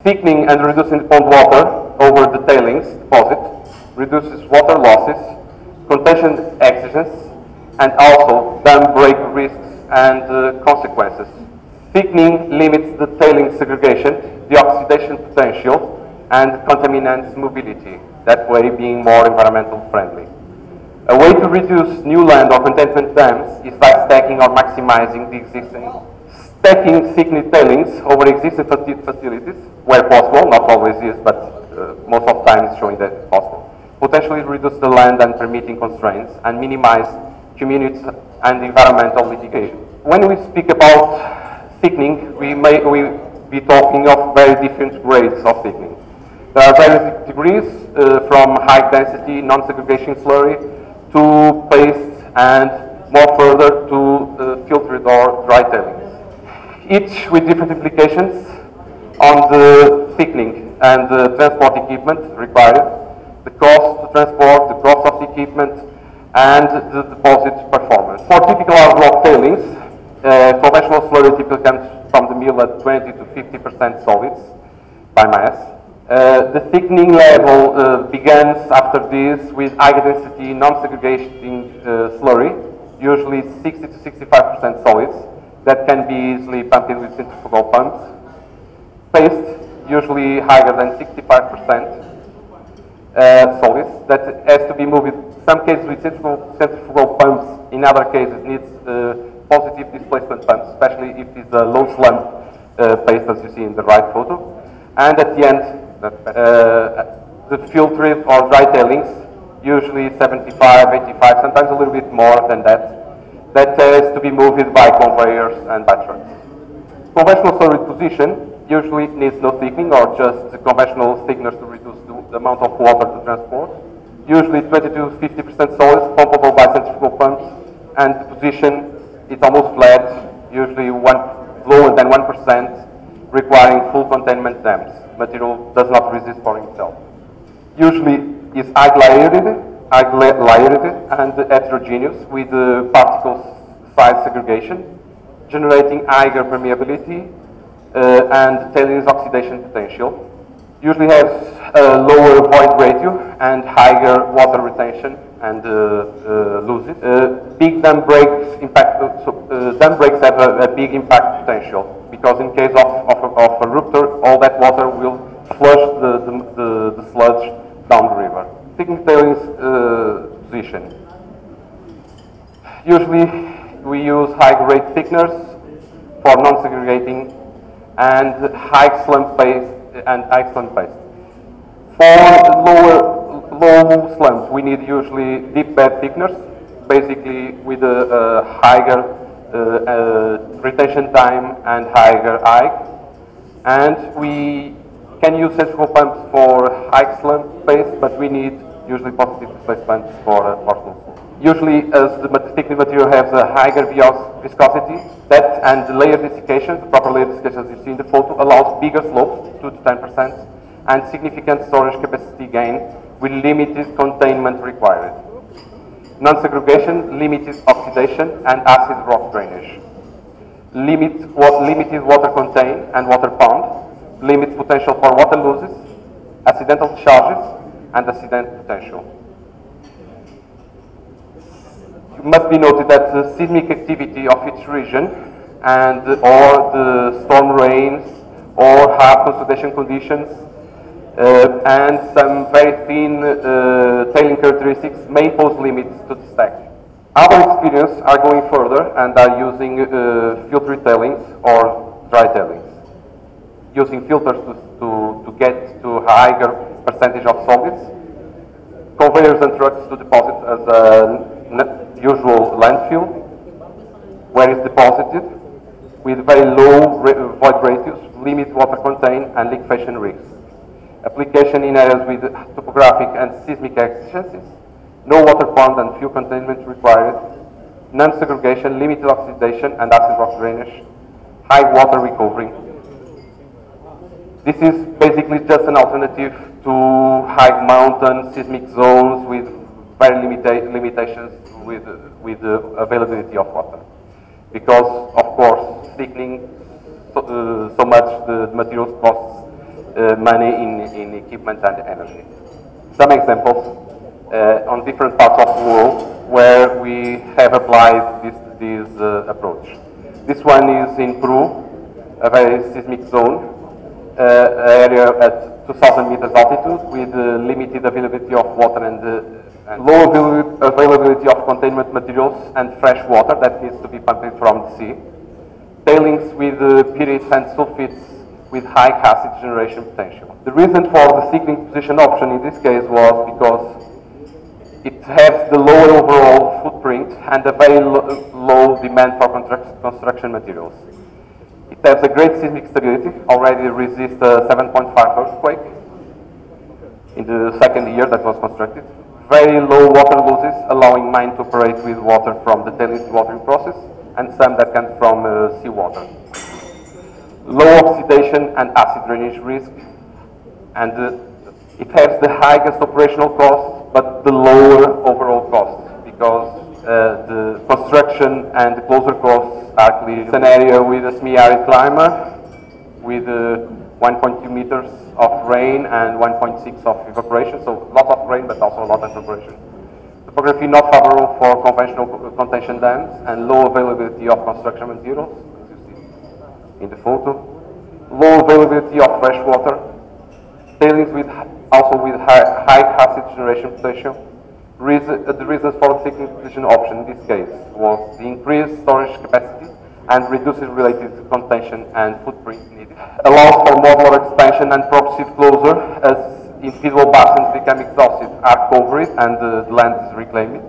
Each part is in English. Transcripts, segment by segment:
Thickening and reducing the pond water over the tailings deposit reduces water losses, contagion exigence, and also dam break risks and consequences. Thickening limits the tailings segregation, the oxidation potential, and contaminants mobility, that way being more environmental friendly. A way to reduce new land or containment dams is by stacking or maximizing the existing. Stacking thickened tailings over existing facilities, where possible, not always is, but most of the time it's showing that it's possible, potentially reduce the land and permitting constraints and minimize community and environmental litigation. When we speak about thickening, we may be talking of very different grades of thickening. There are various degrees from high density non-segregation slurry to paste and more further to filtered or dry tailings. Each with different implications on the thickening and the transport equipment required, the cost to transport, the cost of the equipment, and the deposit performance. For typical hard rock tailings, conventional slurry typically comes from the mill at 20 to 50% solids by mass. The thickening level begins after this with high density non-segregating slurry, usually 60 to 65% solids, that can be easily pumped in with centrifugal pumps. Paste, usually higher than 65% solids, that has to be moved in some cases with centrifugal pumps, in other cases needs positive displacement pumps, especially if it's a low slump paste as you see in the right photo. And at the end, the filtered or dry tailings, usually 75, 85, sometimes a little bit more than that, that has to be moved by conveyors and by trucks. Conventional slurry position usually needs no thickening or just conventional thickeners to reduce the amount of water to transport. Usually 20 to 50% solids, pumpable by centrifugal pumps, and the position is almost flat, usually lower than 1%, requiring full containment dams. Material does not resist for itself. Usually is high layered and heterogeneous with particle size segregation, generating higher permeability and tailings oxidation potential. Usually has a lower void ratio and higher water retention and loses. Big dam breaks dam breaks have a big impact potential because in case of a rupture, all that water will flush the sludge down the river. Thickening tailings position. Usually we use high-grade thickeners for non-segregating and high slump paste and high slump paste. For low slumps, we need usually deep bed thickeners, basically with a higher retention time and higher height. And we can use centrifugal pumps for high slump paste, but we need usually positive displacement for slow. Usually, as the thickening material has a higher viscosity, that and the layer desiccation, the proper layer desiccation as you see in the photo, allows bigger slopes, 2 to 10%, and significant storage capacity gain with limited containment required. Non-segregation, limited oxidation, and acid rock drainage. Limited water contain and water pond, limits potential for water losses, accidental charges, and accident potential. It must be noted that the seismic activity of each region and or the storm rains or hard consolidation conditions and some very thin tailing characteristics may pose limits to the stack. Our experience are going further and are using filtered tailings or dry tailings, using filters to get to a higher percentage of solids, conveyors and trucks to deposit as a usual landfill, where it's deposited with very low void ratios, limit water contain and liquefaction risks. Application in areas with topographic and seismic exigencies, no water pond and few containment required, non-segregation, limited oxidation and acid rock drainage, high water recovery. This is basically just an alternative to high mountain seismic zones with limitations with the availability of water. Because, of course, thickening so much the materials costs money in equipment and energy. Some examples on different parts of the world where we have applied this approach. This one is in Peru, a very seismic zone, area at 2,000 meters altitude with limited availability of water and low availability of containment materials and fresh water that needs to be pumped from the sea. Tailings with pyrites and sulfites with high acid generation potential. The reason for the thickening position option in this case was because it has the lower overall footprint and a very low demand for construction materials. It has a great seismic stability, already resists a 7.5 earthquake in the second year that was constructed. Very low water losses, allowing mine to operate with water from the tailings watering process and some that come from seawater. Low oxidation and acid drainage risk, and it has the highest operational cost but the lower overall cost because the construction and the closure costs are clear. It's an area with a semi-arid climate with 1.2 meters of rain and 1.6 of evaporation, so a lot of rain but also a lot of evaporation. Topography not favorable for conventional contention dams and low availability of construction materials, as you see in the photo. Low availability of fresh water. Tailings also with high acid generation potential. The reasons for the thickening position option in this case was the increased storage capacity and reduces related contention and footprint needed. Allows for modular expansion and progressive closure as individual basins become exhausted, are covered and the land is reclaimed.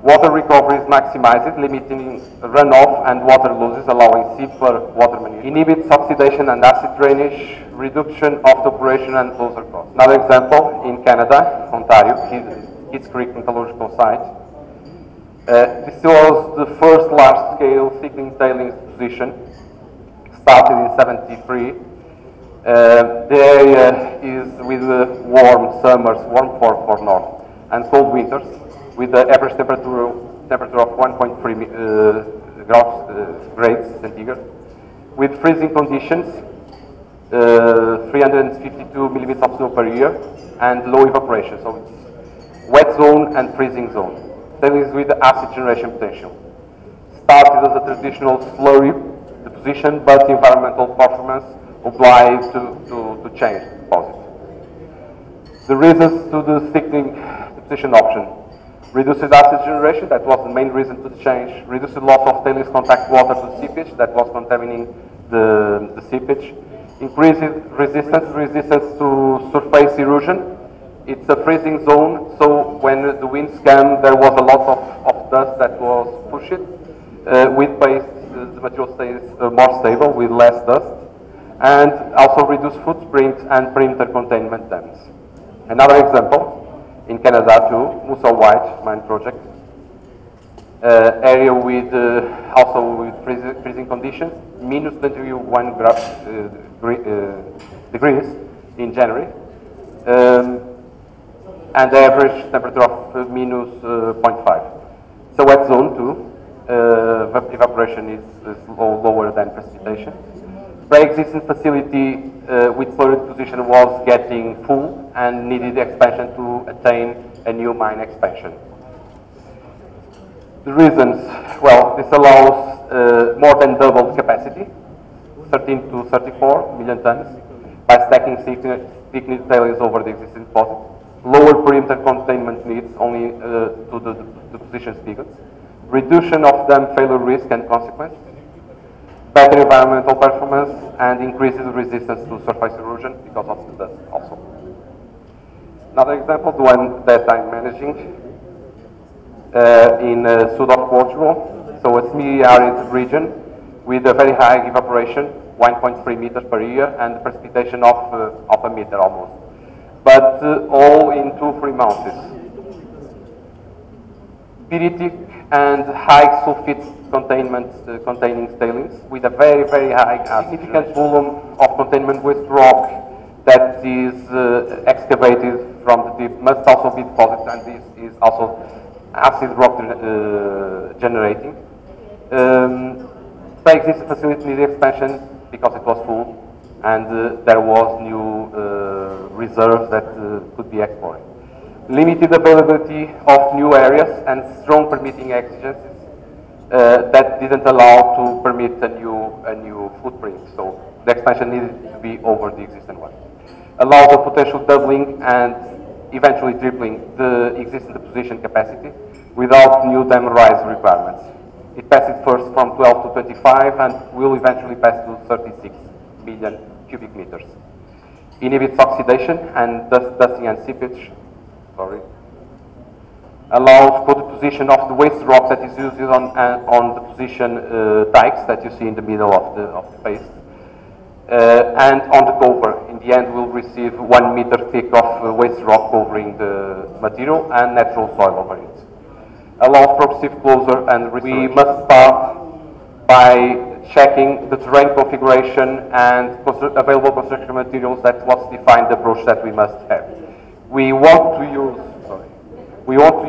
Water recovery is maximized, limiting runoff and water losses, allowing simpler water management. Inhibits oxidation and acid drainage, reduction of the operation and closure costs. Another example in Canada, Ontario, Kids Creek Metallurgical Site. This was the first large-scale thickening tailings position, started in '73. The area is with warm summers, warm for north, and cold winters, with the average temperature of 1.3 grades centigrade, with freezing conditions, 352 millimeters of snow per year, and low evaporation. So it's wet zone and freezing zone. Tailings with acid generation potential. Started as a traditional slurry deposition, but environmental performance obliged to change the deposit. The reasons to the thickening deposition option. Reduces acid generation, that was the main reason to change. Reduces loss of tailings contact water to seepage, that was contaminating the seepage. Increases resistance to surface erosion. It's a freezing zone, so when the winds come, there was a lot of dust that was pushed. With paste, the material stays more stable with less dust. And also reduce footprint and perimeter containment dams. Another example, in Canada too, Mussel White mine project, area with also with freezing conditions, minus 21 degrees in January, and the average temperature of minus 0.5. It's a wet zone too. Evaporation is lower than precipitation. Pre-existing facility with fluid position was getting full and needed expansion to attain a new mine expansion. The reasons, well, this allows more than double the capacity, 13 to 34 million tons, by stacking thickened tailings over the existing deposit. Lower perimeter containment needs only to the deposition spigots. Reduction of dam failure risk and consequence. Better environmental performance and increases resistance to surface erosion because of the dust also. Another example, the one that I'm managing in south of Portugal. So a semi-arid region with a very high evaporation, 1.3 meters per year, and precipitation of a meter almost. But all in 2-3 months. Pyritic and high sulfite containment containing tailings with a very, very high significant volume of containment waste rock that is excavated from the deep must also be deposited, and this is also acid rock generating. The existing facility needed expansion because it was full, and there was new reserves that could be explored. Limited availability of new areas and strong permitting exigencies that didn't allow to permit a new footprint. So the expansion needed to be over the existing one. Allows a potential doubling and eventually tripling the existing deposition capacity without new dam rise requirements. It passes first from 12 to 25 and will eventually pass to 36 million cubic meters. Inhibits oxidation and dusting and seepage. Allows for the position of the waste rock that is used on the position dikes that you see in the middle of the paste. And on the cover, in the end, we'll receive 1 meter thick of waste rock covering the material and natural soil over it. Allows progressive closure and we must start by checking the terrain configuration and available construction materials. That was defined the approach that we must have. We want to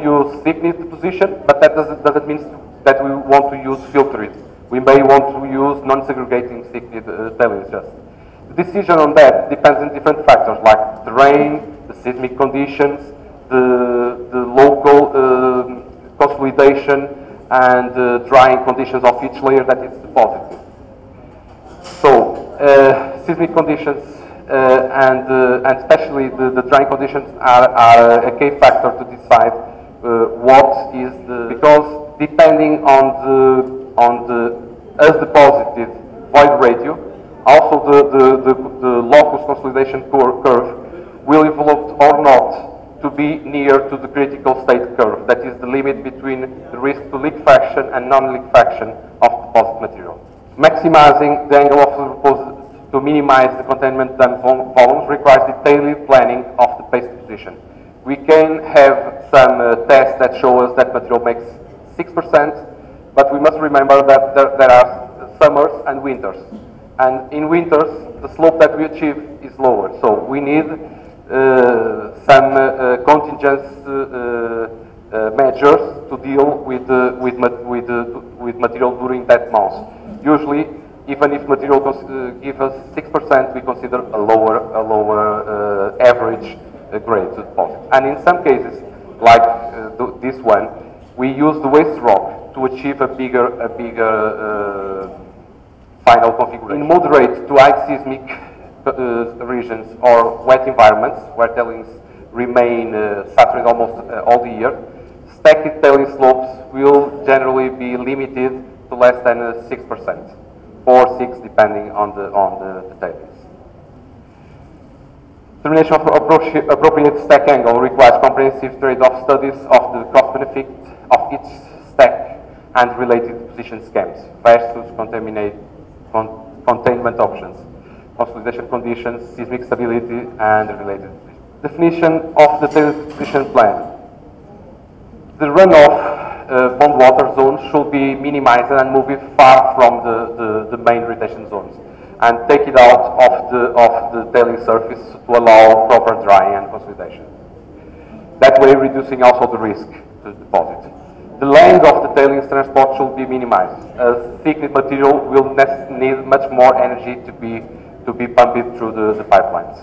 use thickened deposition, but that doesn't mean that we want to use filtered. We may want to use non-segregating thickened tailings just. The decision on that depends on different factors like terrain, the seismic conditions, the local consolidation and drying conditions of each layer that is deposited. So, seismic conditions and especially the drying conditions are a key factor to decide what is the, because depending on the as deposited void ratio, also the locus consolidation curve will evolve or not to be near to the critical state curve. That is the limit between the risk to liquefaction and non-liquefaction of deposit material. Maximizing the angle of the deposit to minimize the containment dam volumes requires detailed planning of the paste position. We can have some tests that show us that material makes 6%, but we must remember that there are summers and winters. And in winters, the slope that we achieve is lower. So we need some contingent measures to deal with material during that month. Usually, even if material gives us 6%, we consider a lower average grade to deposit. And in some cases, like this one, we use the waste rock to achieve a bigger final configuration. In moderate to high seismic regions or wet environments where tailings remain saturated almost all the year, stacked tailing slopes will generally be limited to less than 6%, or 6 depending on the tailings. Determination of appropriate stack angle requires comprehensive trade-off studies of the cost benefit of each stack and related position schemes versus containment options, consolidation conditions, seismic stability, and related. Definition of the tailings position plan. The runoff pond water zones should be minimized and move it far from the main retention zones and take it out of the tailing surface to allow proper drying and consolidation. That way reducing also the risk to deposit. The length of the tailings transport should be minimized, as thickened material will need much more energy to be pumped through the pipelines.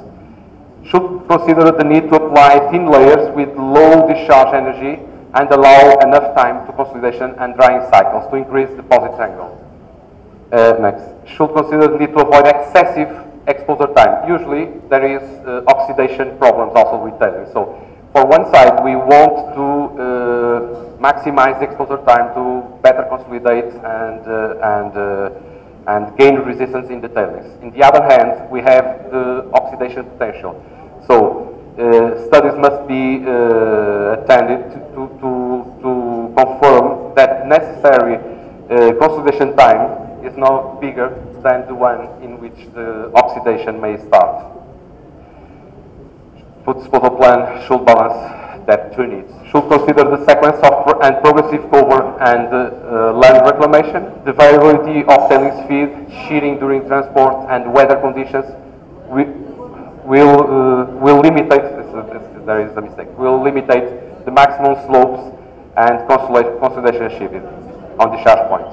Should consider the need to apply thin layers with low discharge energy and allow enough time to consolidation and drying cycles to increase deposit angle. Next, should consider the need to avoid excessive exposure time. Usually there is oxidation problems also with tailings. So for one side, we want to maximize the exposure time to better consolidate and gain resistance in the tailings. In the other hand, we have the oxidation potential. So studies must be attended to confirm that necessary consolidation time is now bigger than the one in which the oxidation may start. The disposal plan should balance that two needs. Should consider the sequence of and progressive cover and land reclamation, the variability of tailings feed, shearing during transport, and weather conditions will limit, there is a mistake, will limit the maximum slopes and consolidation achieved on discharge point.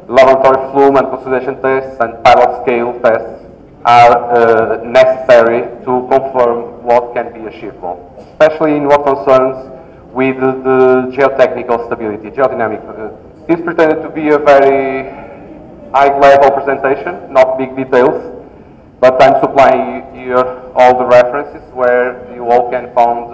Laboratory flume and consolidation tests and pilot scale tests are necessary to confirm what can be achievable, especially in what concerns with the geotechnical stability, geodynamic. This pretended to be a very high-level presentation, not big details, but I'm supplying you here all the references where you all can find